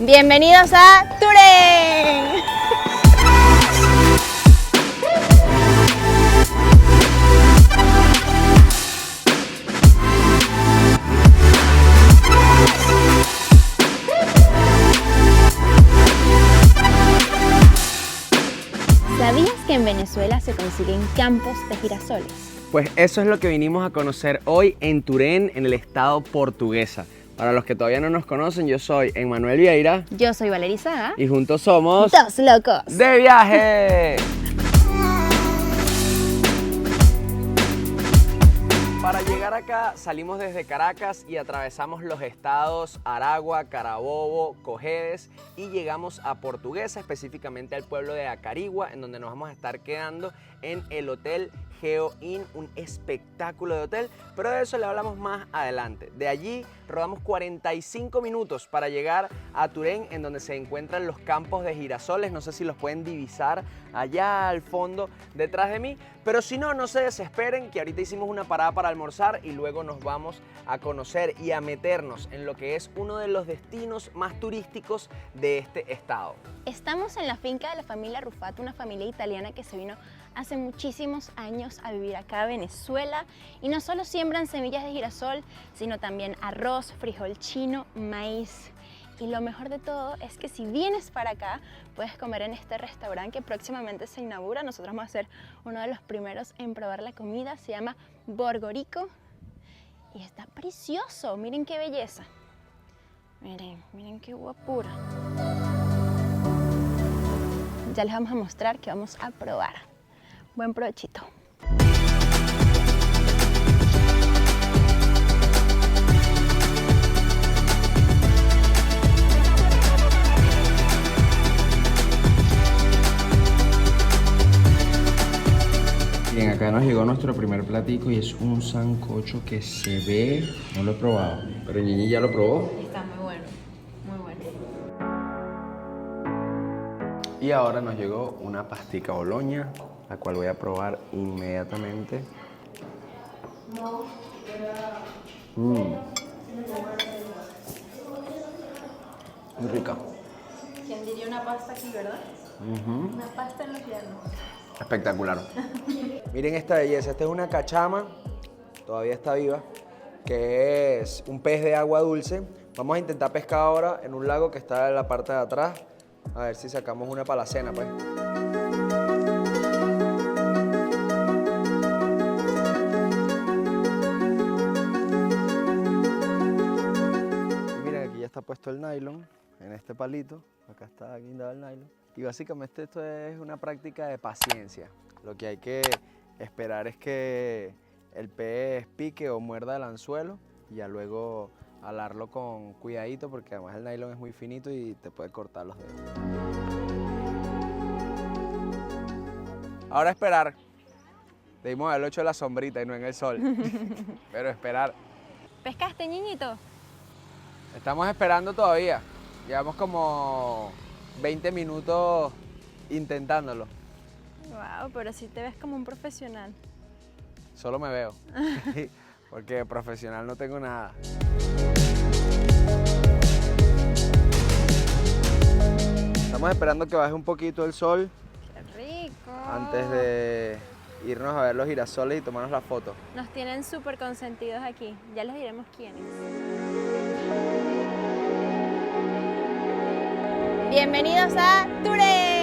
Bienvenidos a Turén. ¿Sabías que en Venezuela se consiguen campos de girasoles? Pues eso es lo que vinimos a conocer hoy en Turén, en el estado Portuguesa. Para los que todavía no nos conocen, yo soy Emmanuel Vieira. Yo soy Valeria Saga. Y juntos somos... Dos locos ¡de viaje! Para llegar acá salimos desde Caracas y atravesamos los estados Aragua, Carabobo, Cojedes y llegamos a Portuguesa, específicamente al pueblo de Acarigua, en donde nos vamos a estar quedando en el Hotel Geo Inn, un espectáculo de hotel, pero de eso le hablamos más adelante. De allí rodamos 45 minutos para llegar a Turén, en donde se encuentran los campos de girasoles. No sé si los pueden divisar allá al fondo detrás de mí, pero si no, no se desesperen, que ahorita hicimos una parada para almorzar y luego nos vamos a conocer y a meternos en lo que es uno de los destinos más turísticos de este estado. Estamos en la finca de la familia Rufato, una familia italiana que se vino hace muchísimos años a vivir acá a Venezuela, y no solo siembran semillas de girasol, sino también arroz, frijol chino, maíz. Y lo mejor de todo es que si vienes para acá, puedes comer en este restaurante que próximamente se inaugura. Nosotros vamos a ser uno de los primeros en probar la comida. Se llama Borgorico y está precioso. Miren qué belleza. Miren qué guapura. Ya les vamos a mostrar que vamos a probar. Buen provechito. Bien, acá nos llegó nuestro primer platico y es un sancocho que se ve, no lo he probado, pero Ñiñi ya lo probó. Está muy bueno, muy bueno. Y ahora nos llegó una pastica boloña, la cual voy a probar inmediatamente. Muy rica. ¿Quién diría una pasta aquí, verdad? Una pasta en los llanos. Espectacular. Miren esta belleza, esta es una cachama, todavía está viva, que es un pez de agua dulce. Vamos a intentar pescar ahora en un lago que está en la parte de atrás, a ver si sacamos una para la cena, pues. Miren, aquí ya está puesto el nylon en este palito, acá está guindado el nylon. Y básicamente esto es una práctica de paciencia. Lo que hay que esperar es que el pez pique o muerda el anzuelo y ya luego alarlo con cuidadito, porque además el nylon es muy finito y te puede cortar los dedos. Ahora esperar. Debimos haberlo hecho en la sombrita y no en el sol. Pero esperar. ¿Pescaste, niñito? Estamos esperando todavía. Llevamos como 20 minutos intentándolo. Wow, pero sí te ves como un profesional. Solo me veo, porque profesional no tengo nada. Estamos esperando que baje un poquito el sol ¡Qué rico! antes de irnos a ver los girasoles y tomarnos la foto. Nos tienen súper consentidos aquí. Ya les diremos quiénes. Bienvenidos a Turén.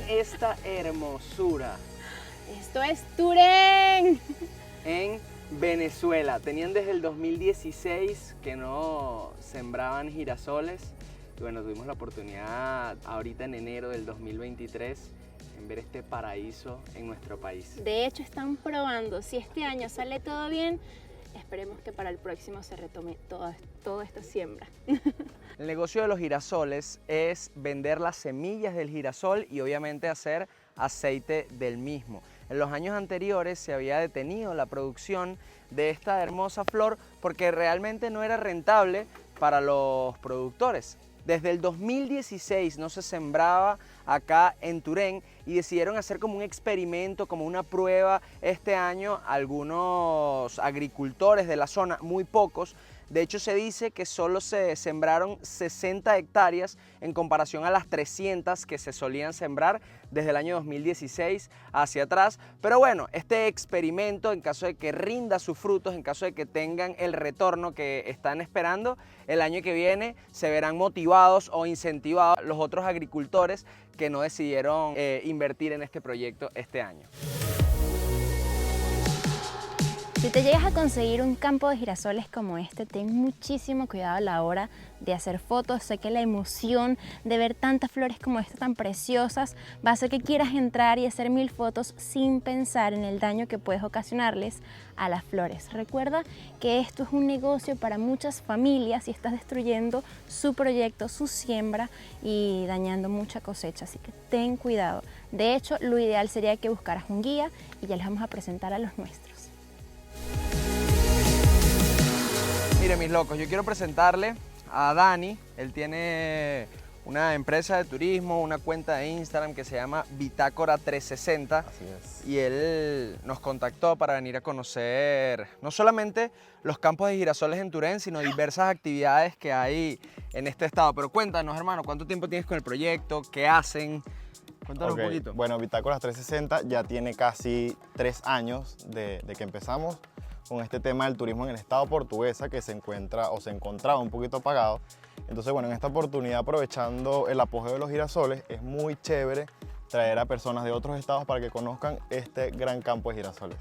Esta hermosura Esto es Turén. en Venezuela. Tenían desde el 2016 que no sembraban girasoles y bueno, tuvimos la oportunidad ahorita en enero del 2023 en ver este paraíso en nuestro país. De hecho, están probando. Si este año sale todo bien, esperemos que para el próximo se retome toda esta siembra. El negocio de los girasoles es vender las semillas del girasol y obviamente hacer aceite del mismo. En los años anteriores se había detenido la producción de esta hermosa flor porque realmente no era rentable para los productores. Desde el 2016 no se sembraba acá en Turén y decidieron hacer como un experimento, como una prueba este año algunos agricultores de la zona, muy pocos. De hecho, se dice que solo se sembraron 60 hectáreas en comparación a las 300 que se solían sembrar desde el año 2016 hacia atrás. Pero bueno, este experimento, en caso de que rinda sus frutos, en caso de que tengan el retorno que están esperando, el año que viene se verán motivados o incentivados los otros agricultores que no decidieron invertir en este proyecto este año. Si te llegas a conseguir un campo de girasoles como este, ten muchísimo cuidado a la hora de hacer fotos. Sé que la emoción de ver tantas flores como esta tan preciosas va a hacer que quieras entrar y hacer 1000 fotos sin pensar en el daño que puedes ocasionarles a las flores. Recuerda que esto es un negocio para muchas familias y estás destruyendo su proyecto, su siembra y dañando mucha cosecha, así que ten cuidado. De hecho, lo ideal sería que buscaras un guía y ya les vamos a presentar a los nuestros. Miren mis locos, yo quiero presentarle a Dani. Él tiene una empresa de turismo, una cuenta de Instagram que se llama Bitácora 360. Así es. Y él nos contactó para venir a conocer no solamente los campos de girasoles en Turén, sino diversas actividades que hay en este estado. Pero cuéntanos, hermano, ¿cuánto tiempo tienes con el proyecto? ¿Qué hacen? Cuéntanos un poquito. Bueno, Bitácora 360 ya tiene casi 3 años de que empezamos con este tema del turismo en el estado Portuguesa, que se encuentra o se encontraba un poquito apagado. Entonces, bueno, en esta oportunidad, aprovechando el apogeo de los girasoles, es muy chévere traer a personas de otros estados para que conozcan este gran campo de girasoles.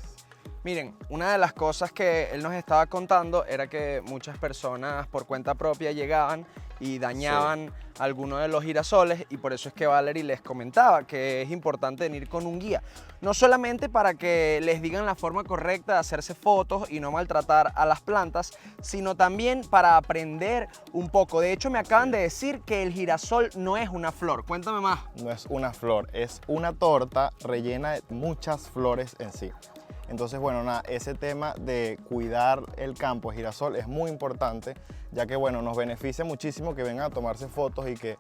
Miren, una de las cosas que él nos estaba contando era que muchas personas por cuenta propia llegaban y dañaban algunos de los girasoles, y por eso es que Valerie les comentaba que es importante venir con un guía. No solamente para que les digan la forma correcta de hacerse fotos y no maltratar a las plantas, sino también para aprender un poco. De hecho, me acaban de decir que el girasol no es una flor. Cuéntame más. No es una flor, es una torta rellena de muchas flores en sí. Entonces, bueno, nada, ese tema de cuidar el campo de girasol es muy importante, ya que, bueno, nos beneficia muchísimo que vengan a tomarse fotos y que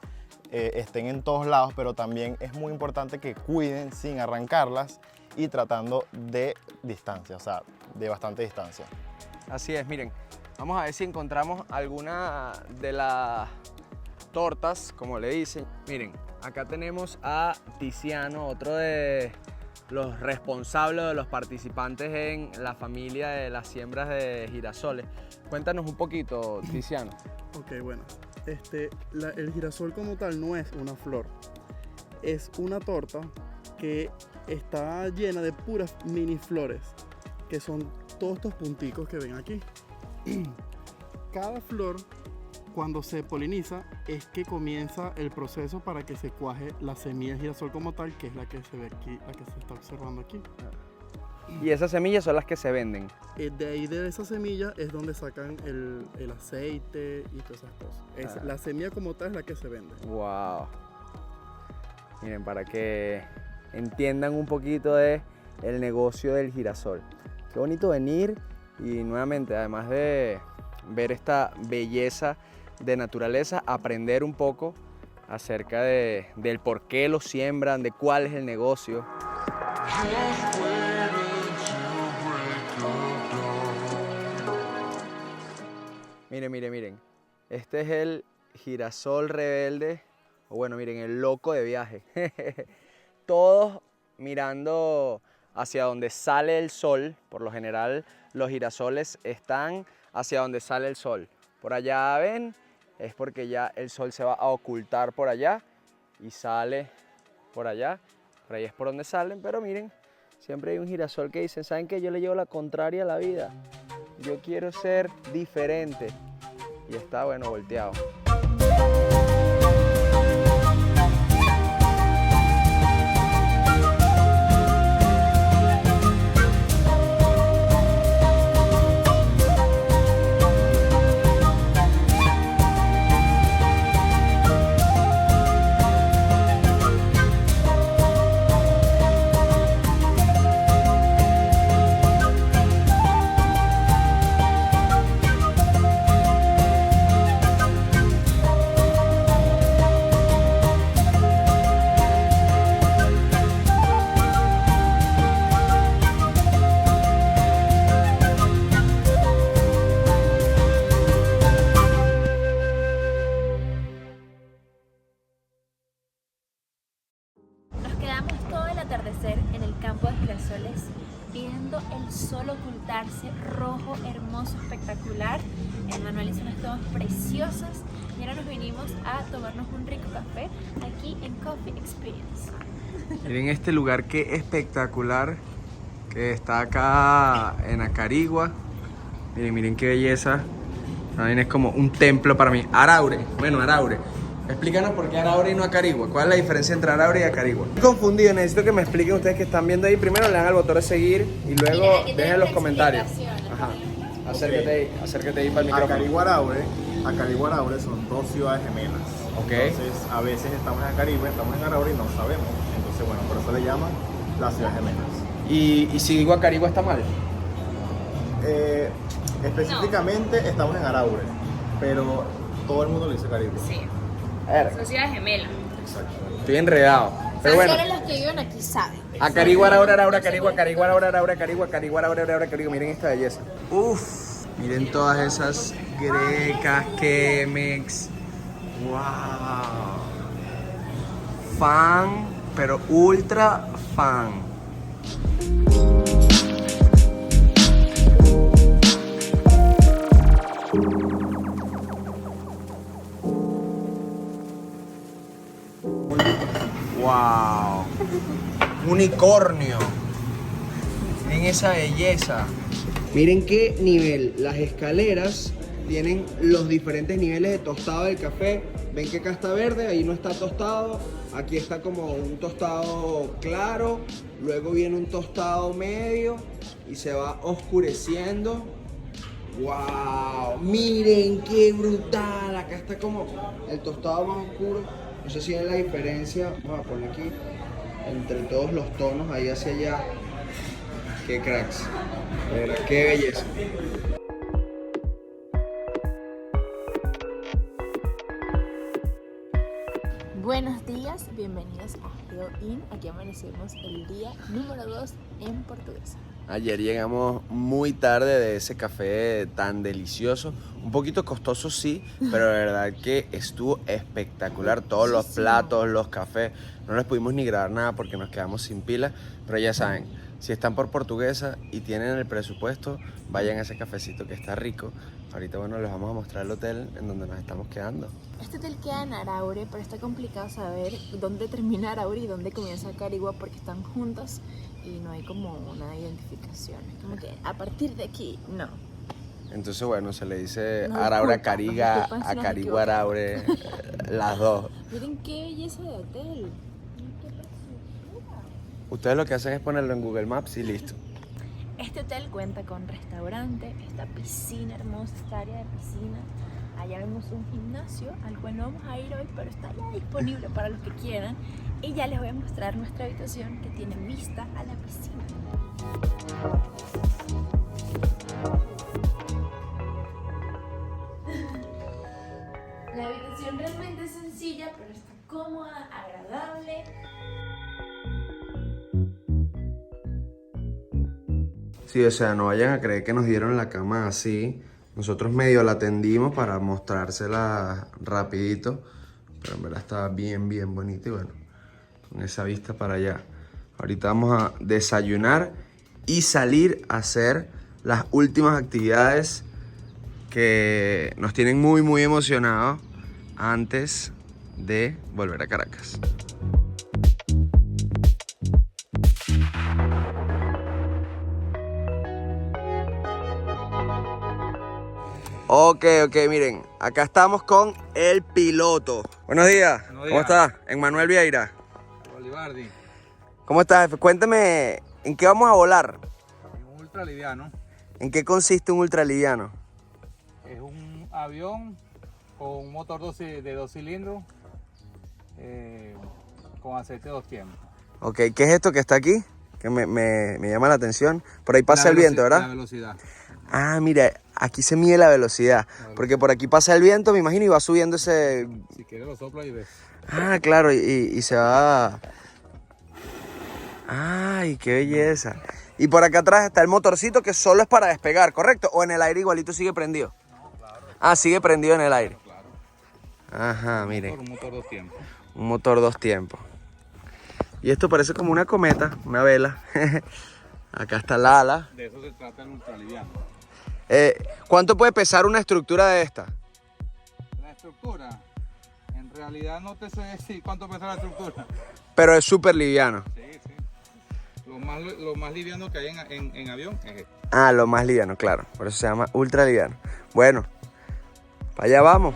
estén en todos lados, pero también es muy importante que cuiden sin arrancarlas y tratando de distancia, o sea, de bastante distancia. Así es, miren, vamos a ver si encontramos alguna de las tortas, como le dicen. Miren, acá tenemos a Tiziano, otro de los responsables de los participantes en la familia de las siembras de girasoles. Cuéntanos un poquito, Tiziano. Ok, bueno, el girasol como tal no es una flor, es una torta que está llena de puras mini flores, que son todos estos punticos que ven aquí. Cada flor, cuando se poliniza, es que comienza el proceso para que se cuaje la semilla de girasol como tal, que es la que se ve aquí, la que se está observando aquí. Y esas semillas son las que se venden. De ahí, de esa semilla, es donde sacan el aceite y todas esas cosas. La semilla como tal es la que se vende. Wow. Miren, para que entiendan un poquito de el negocio del girasol. Qué bonito venir y nuevamente, además de ver esta belleza de naturaleza, aprender un poco acerca del por qué lo siembran, de cuál es el negocio. Miren, miren, miren. Este es el girasol rebelde, o bueno, miren, el loco de viaje. Todos mirando hacia donde sale el sol. Por lo general, los girasoles están hacia donde sale el sol. Por allá ven, es porque ya el sol se va a ocultar por allá y sale por allá. Por ahí es por donde salen, pero miren, siempre hay un girasol que dice, ¿saben qué? Yo le llevo la contraria a la vida. Yo quiero ser diferente. Y está, bueno, volteado. hermoso, espectacular. Manuel hizo unas tomas preciosas y ahora nos vinimos a tomarnos un rico café aquí en Coffee Experience. Miren este lugar qué espectacular que está acá en Acarigua. Miren qué belleza. También es como un templo para mí. Araure. Bueno, Araure. Explícanos por qué Araure y no Acarigua. ¿Cuál es la diferencia entre Araure y Acarigua? Estoy confundido. Necesito que me expliquen ustedes que están viendo ahí. Primero le dan al botón de seguir y luego dejen los comentarios. Ajá. Acércate ahí para el micrófono. Acarigua, Araure son dos ciudades gemelas. Ok. Entonces, a veces estamos en Acarigua, estamos en Araure y no sabemos. Entonces, bueno, por eso le llaman las ciudades gemelas. Y si digo Acarigua está mal. Específicamente estamos en Araure, pero todo el mundo le dice Acarigua. Sí, A ver, son ciudades gemelas. Exactamente. estoy enredado. Pero bueno. Solo los que viven aquí saben. Acarigua, Araure, Acarigua, Araure, Acarigua, Araure, Acarigua. Miren esta belleza. Uf, miren todas esas grecas, Chemex. Wow. Fan, pero ultra fan. Wow. Unicornio. Miren esa belleza. Miren qué nivel. Las escaleras tienen los diferentes niveles de tostado del café. Ven que acá está verde, ahí no está tostado. Aquí está como un tostado claro. Luego viene un tostado medio y se va oscureciendo. ¡Wow! Miren qué brutal. Acá está como el tostado más oscuro. No sé si ven la diferencia. Vamos a poner aquí entre todos los tonos ahí hacia allá. Qué cracks. De verdad, qué belleza. Buenos días, bienvenidos a Hell Inn. Aquí amanecemos el día número 2 en Portuguesa. Ayer llegamos muy tarde de ese café tan delicioso. Un poquito costoso sí, pero de verdad que estuvo espectacular. Todos los platos, los cafés. No les pudimos ni grabar nada porque nos quedamos sin pila. Pero ya saben, si están por Portuguesa y tienen el presupuesto, vayan a ese cafecito que está rico. Ahorita, bueno, les vamos a mostrar el hotel en donde nos estamos quedando. Este hotel queda en Araure, pero está complicado saber dónde termina Araure y dónde comienza Acarigua porque están juntos y no hay como una identificación. Es como que a partir de aquí, no. Entonces, bueno, se le dice Nos Araure disculpan, Acariga, nos disculpan si nos Acarigua equivocamos. Araure, las dos. Miren qué belleza de hotel. Ustedes lo que hacen es ponerlo en Google Maps y listo. Este hotel cuenta con restaurante, esta piscina hermosa, esta área de piscina. Allá vemos un gimnasio al cual no vamos a ir hoy, pero está ya disponible para los que quieran. Y ya les voy a mostrar nuestra habitación que tiene vista a la piscina. La habitación realmente es sencilla, pero está cómoda, agradable. Sí, o sea, no vayan a creer que nos dieron la cama así. Nosotros medio la tendimos para mostrársela rapidito. Pero en verdad está bien, bien bonita y bueno, con esa vista para allá. Ahorita vamos a desayunar y salir a hacer las últimas actividades que nos tienen muy, muy emocionados antes de volver a Caracas. Ok, miren, acá estamos con el piloto. Buenos días. ¿Cómo estás? Emmanuel Vieira. Olivardi, ¿Cómo estás, jefe? Cuéntame, ¿en qué vamos a volar? un ultraliviano. ¿En qué consiste un ultraliviano? Es un avión con un motor de 2 cilindros con aceite de 2 tiempos. Ok, ¿qué es esto que está aquí? Que me llama la atención. Por ahí pasa el viento, La ¿verdad? velocidad. Ah, mira, aquí se mide la velocidad. Porque por aquí pasa el viento, me imagino, y va subiendo ese... Si quieres lo sopla y ves. Ah, claro, y se va... ¡Ay, qué belleza! Y por acá atrás está el motorcito que solo es para despegar, ¿correcto? ¿O en el aire igualito sigue prendido? No, claro. Ah, sigue prendido en el aire. Claro. Ajá, miren. Un motor 2 tiempos. Un motor 2 tiempos. Y esto parece como una cometa, una vela. Acá está la ala. De eso se trata el ultraliviano. ¿Cuánto puede pesar una estructura de esta? La estructura, en realidad no te sé decir cuánto pesa la estructura. Pero es súper liviano. Sí, sí. Lo más liviano que hay en avión es esto. Ah, lo más liviano, claro. Por eso se llama ultra liviano. Bueno, para allá vamos.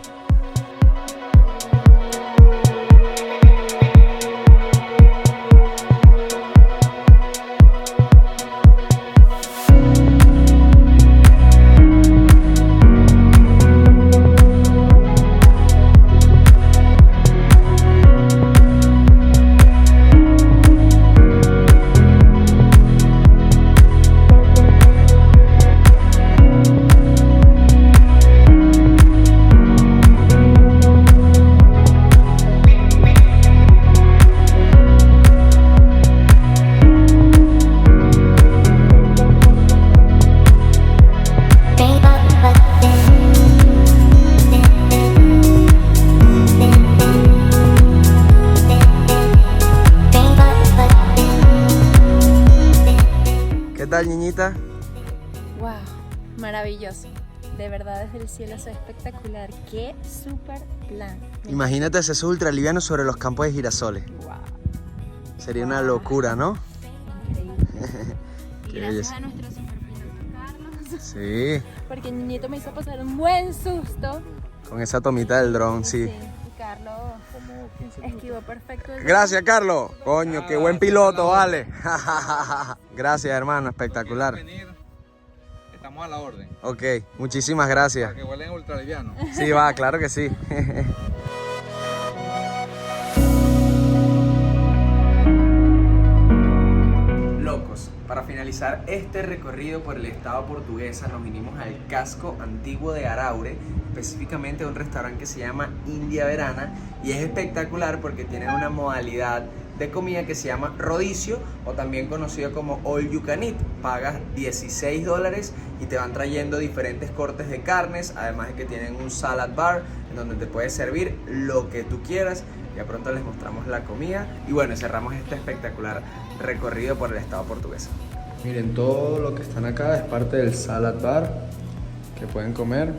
¿Qué tal, niñita? ¡Wow! Maravilloso. De verdad, desde el cielo es espectacular. ¡Qué super plan! Imagínate hacer esos ultralivianos sobre los campos de girasoles. ¡Wow! Sería una locura, ¿no? Increíble. Y Qué gracias belleza. a nuestro superpiloto Carlos, Sí, porque Niñito me hizo pasar un buen susto. con esa tomita del dron, sí. Y Carlos esquivó perfecto. el Gracias, Carlos. Coño, qué buen piloto, vale. Gracias, hermano, espectacular. Venir, estamos a la orden. Ok, muchísimas gracias. Para que huelen ultraliviano. Sí, va, claro que sí. Locos, para finalizar este recorrido por el estado portuguesa nos vinimos al casco antiguo de Araure, específicamente a un restaurante que se llama India Verana, y es espectacular porque tienen una modalidad de comida que se llama rodicio, o también conocido como all you can eat. Pagas $16 y te van trayendo diferentes cortes de carnes, además de que tienen un salad bar en donde te puedes servir lo que tú quieras. Ya pronto les mostramos la comida y bueno, cerramos este espectacular recorrido por el estado portugués. Miren, todo lo que están acá es parte del salad bar que pueden comer.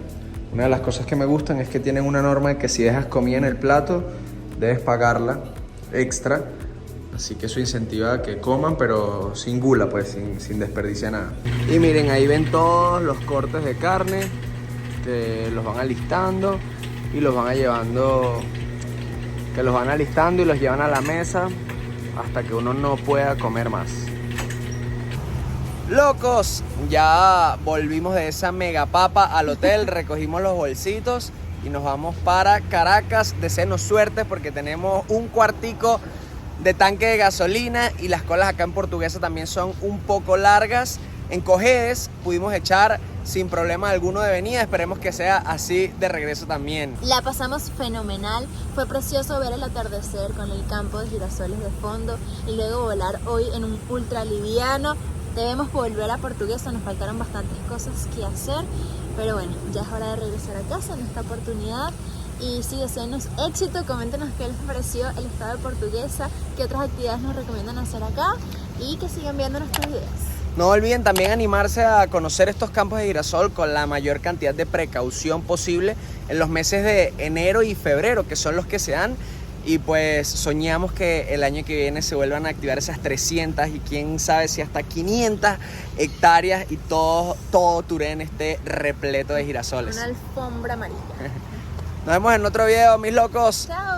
Una de las cosas que me gustan es que tienen una norma de que si dejas comida en el plato, debes pagarla extra. Así que eso incentiva a que coman, pero sin gula, pues, sin desperdiciar nada. Y miren, ahí ven todos los cortes de carne que los van alistando y los van llevando, que los van alistando y los llevan a la mesa hasta que uno no pueda comer más. Locos, ya volvimos de esa mega papa al hotel, recogimos los bolsitos y nos vamos para Caracas. Deseenos suerte porque tenemos un cuartico de tanque de gasolina y las colas acá en Portuguesa también son un poco largas. En Cojedes pudimos echar sin problema alguno de venida, esperemos que sea así de regreso también. La pasamos fenomenal, fue precioso ver el atardecer con el campo de girasoles de fondo y luego volar hoy en un ultraliviano. Debemos volver a Portuguesa, nos faltaron bastantes cosas que hacer, pero bueno, ya es hora de regresar a casa en esta oportunidad. Y sí, deseenos éxito, coméntenos qué les pareció el estado de Portuguesa, qué otras actividades nos recomiendan hacer acá y que sigan viendo nuestros videos. No olviden también animarse a conocer estos campos de girasol con la mayor cantidad de precaución posible en los meses de enero y febrero, que son los que se dan. Y pues soñamos que el año que viene se vuelvan a activar esas 300 y quién sabe si hasta 500 hectáreas y todo Turén esté repleto de girasoles. Una alfombra amarilla. Nos vemos en otro video, mis locos. Chao.